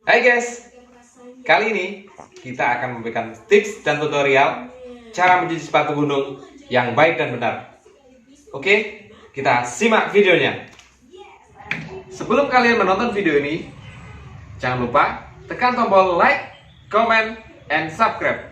Hai guys, kali ini kita akan memberikan tips dan tutorial cara mencuci sepatu gunung yang baik dan benar. Oke, kita simak videonya. Sebelum kalian menonton video ini, jangan lupa tekan tombol like, comment, and subscribe.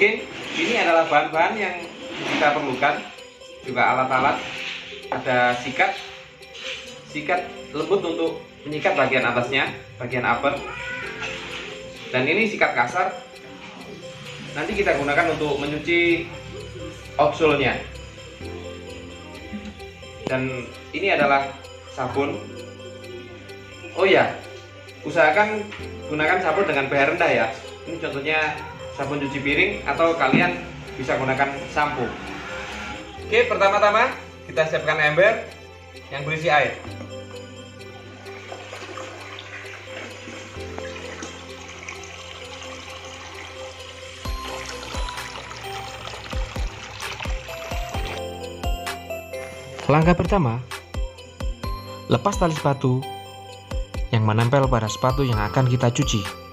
Oke, ini adalah bahan-bahan yang kita perlukan, juga alat-alat. Ada sikat lembut untuk menyikat bagian atasnya, bagian upper. Dan ini sikat kasar. Nanti kita gunakan untuk mencuci outsole-nya. Dan ini adalah sabun. Oh ya, usahakan gunakan sabun dengan pH rendah ya. Ini contohnya sabun cuci piring, atau kalian bisa gunakan sampo. Oke, pertama-tama kita siapkan ember yang berisi air. Langkah pertama, lepas tali sepatu yang menempel pada sepatu yang akan kita cuci.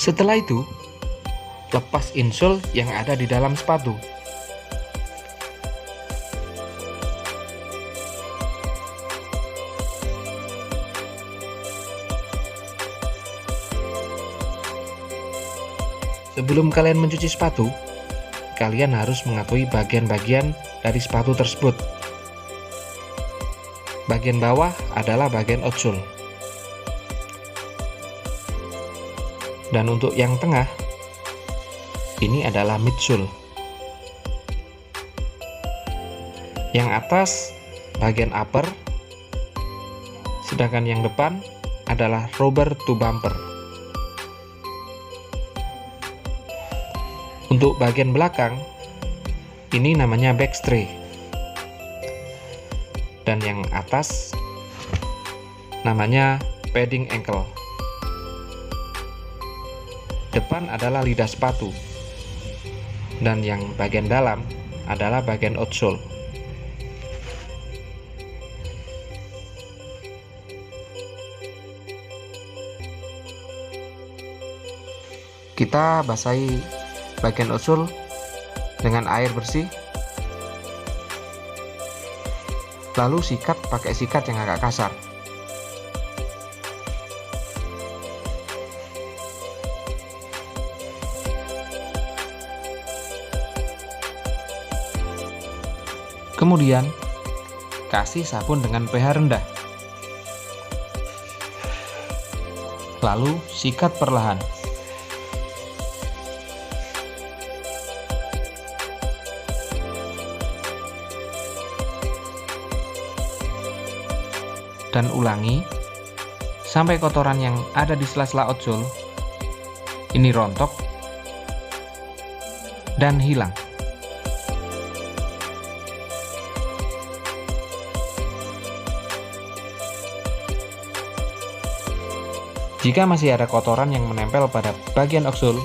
Setelah itu, lepas insole yang ada di dalam sepatu. Sebelum kalian mencuci sepatu, kalian harus mengetahui bagian-bagian dari sepatu tersebut. Bagian bawah adalah bagian outsole. Dan untuk yang tengah, ini adalah midsole. Yang atas bagian upper, sedangkan yang depan adalah rubber to bumper. Untuk bagian belakang, ini namanya backstay. Dan yang atas namanya padding ankle. Depan adalah lidah sepatu, dan yang bagian dalam adalah bagian outsole. Kita basahi bagian outsole dengan air bersih, lalu sikat pakai sikat yang agak kasar. Kemudian, kasih sabun dengan pH rendah. Lalu, sikat perlahan. Dan ulangi sampai kotoran yang ada di sela-sela outsole ini rontok dan hilang. Jika masih ada kotoran yang menempel pada bagian outsole,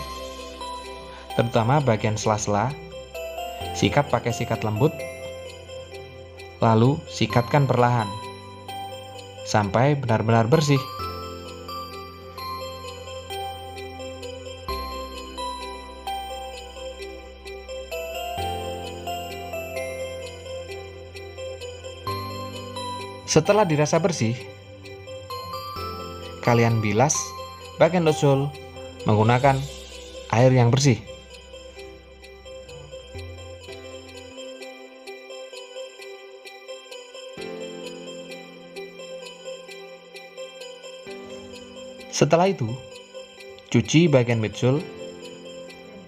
terutama bagian sela-sela, sikat pakai sikat lembut, lalu sikatkan perlahan sampai benar-benar bersih. Setelah dirasa bersih, kalian bilas bagian outsole menggunakan air yang bersih. Setelah itu, cuci bagian midsole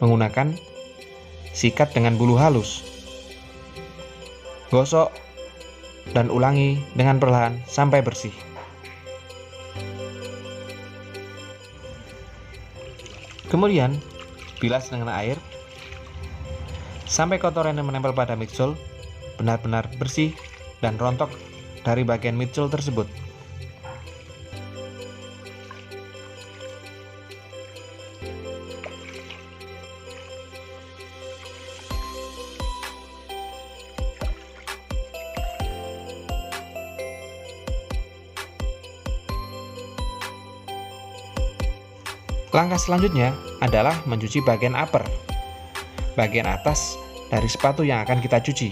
menggunakan sikat dengan bulu halus. Gosok dan ulangi dengan perlahan sampai bersih. Kemudian, bilas dengan air sampai kotoran yang menempel pada midsole benar-benar bersih dan rontok dari bagian midsole tersebut. Langkah selanjutnya adalah mencuci bagian upper, bagian atas dari sepatu yang akan kita cuci.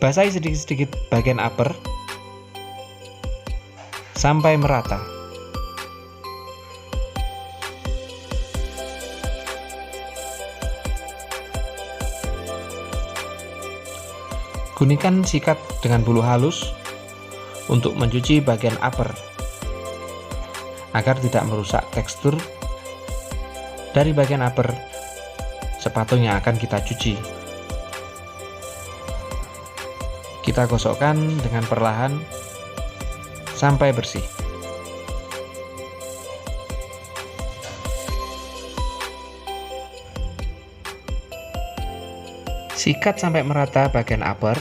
Basahi sedikit-sedikit bagian upper sampai merata. Gunakan sikat dengan bulu halus untuk mencuci bagian upper agar tidak merusak tekstur dari bagian upper sepatu yang akan kita cuci. Kita gosokkan dengan perlahan sampai bersih. Sikat sampai merata bagian upper,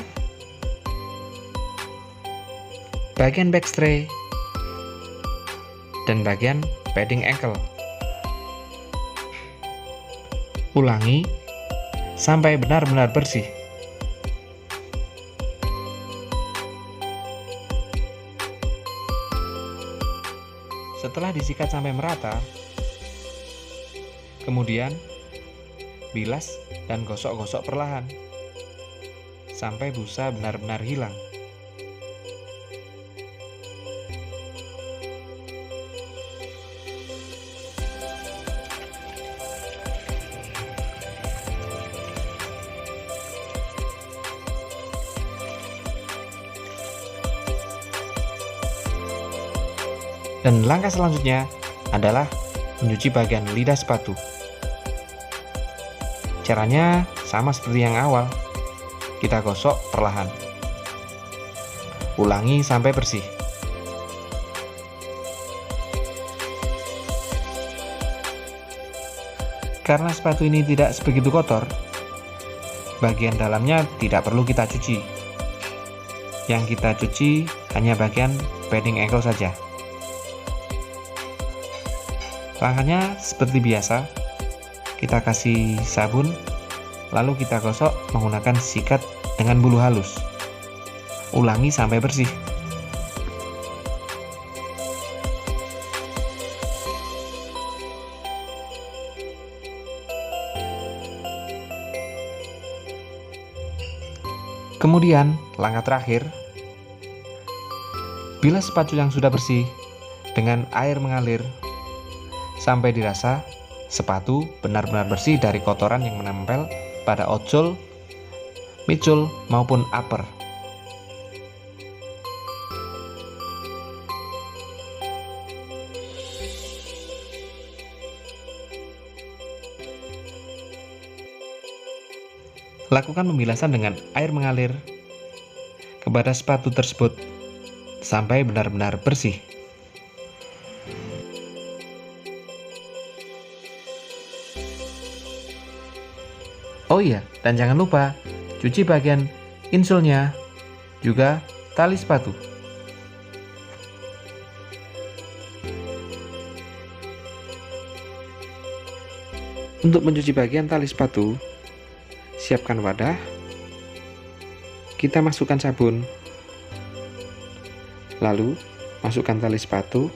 bagian backstay, dan bagian padding ankle. Ulangi sampai benar-benar bersih. Setelah disikat sampai merata, kemudian bilas dan gosok-gosok perlahan sampai busa benar-benar hilang. Dan langkah selanjutnya adalah mencuci bagian lidah sepatu. Caranya sama seperti yang awal. Kita gosok perlahan. Ulangi sampai bersih. Karena sepatu ini tidak sebegitu kotor, bagian dalamnya tidak perlu kita cuci. Yang kita cuci hanya bagian padding ankle saja. Langkahnya seperti biasa, kita kasih sabun, lalu kita gosok menggunakan sikat dengan bulu halus. Ulangi sampai bersih. Kemudian, langkah terakhir, bilas sepatu yang sudah bersih dengan air mengalir sampai dirasa sepatu benar-benar bersih dari kotoran yang menempel pada outsole, midsole, maupun upper. Lakukan pembilasan dengan air mengalir kepada sepatu tersebut sampai benar-benar bersih. Oh iya, dan jangan lupa cuci bagian insole-nya, juga tali sepatu. Untuk mencuci bagian tali sepatu, siapkan wadah, kita masukkan sabun, lalu masukkan tali sepatu,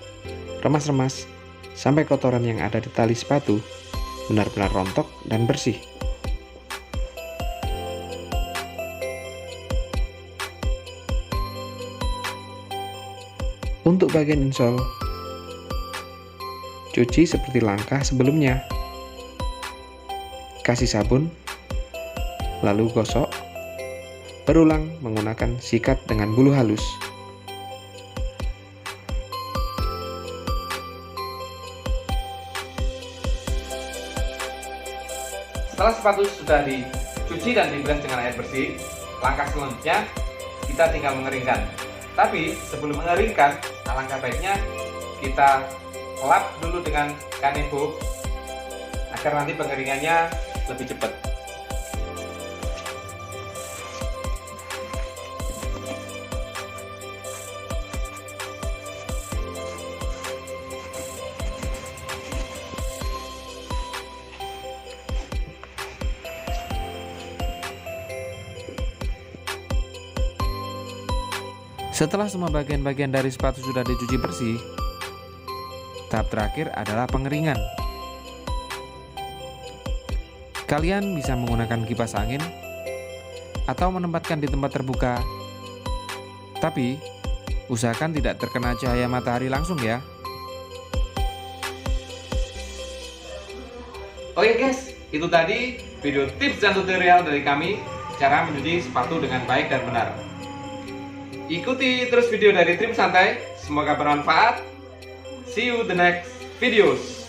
remas-remas sampai kotoran yang ada di tali sepatu benar-benar rontok dan bersih. Untuk bagian insole, cuci seperti langkah sebelumnya. Kasih sabun, lalu gosok, berulang menggunakan sikat dengan bulu halus. Setelah sepatu sudah dicuci dan dibilas dengan air bersih, langkah selanjutnya kita tinggal mengeringkan. Tapi sebelum mengeringkan, alangkah baiknya kita lap dulu dengan kanebo agar nanti pengeringannya lebih cepat. Setelah semua bagian-bagian dari sepatu sudah dicuci bersih, tahap terakhir adalah pengeringan. Kalian bisa menggunakan kipas angin atau menempatkan di tempat terbuka, tapi usahakan tidak terkena cahaya matahari langsung ya. Oke guys, itu tadi video tips dan tutorial dari kami cara mencuci sepatu dengan baik dan benar. Ikuti terus video dari Trip Santai, semoga bermanfaat. See you the next videos.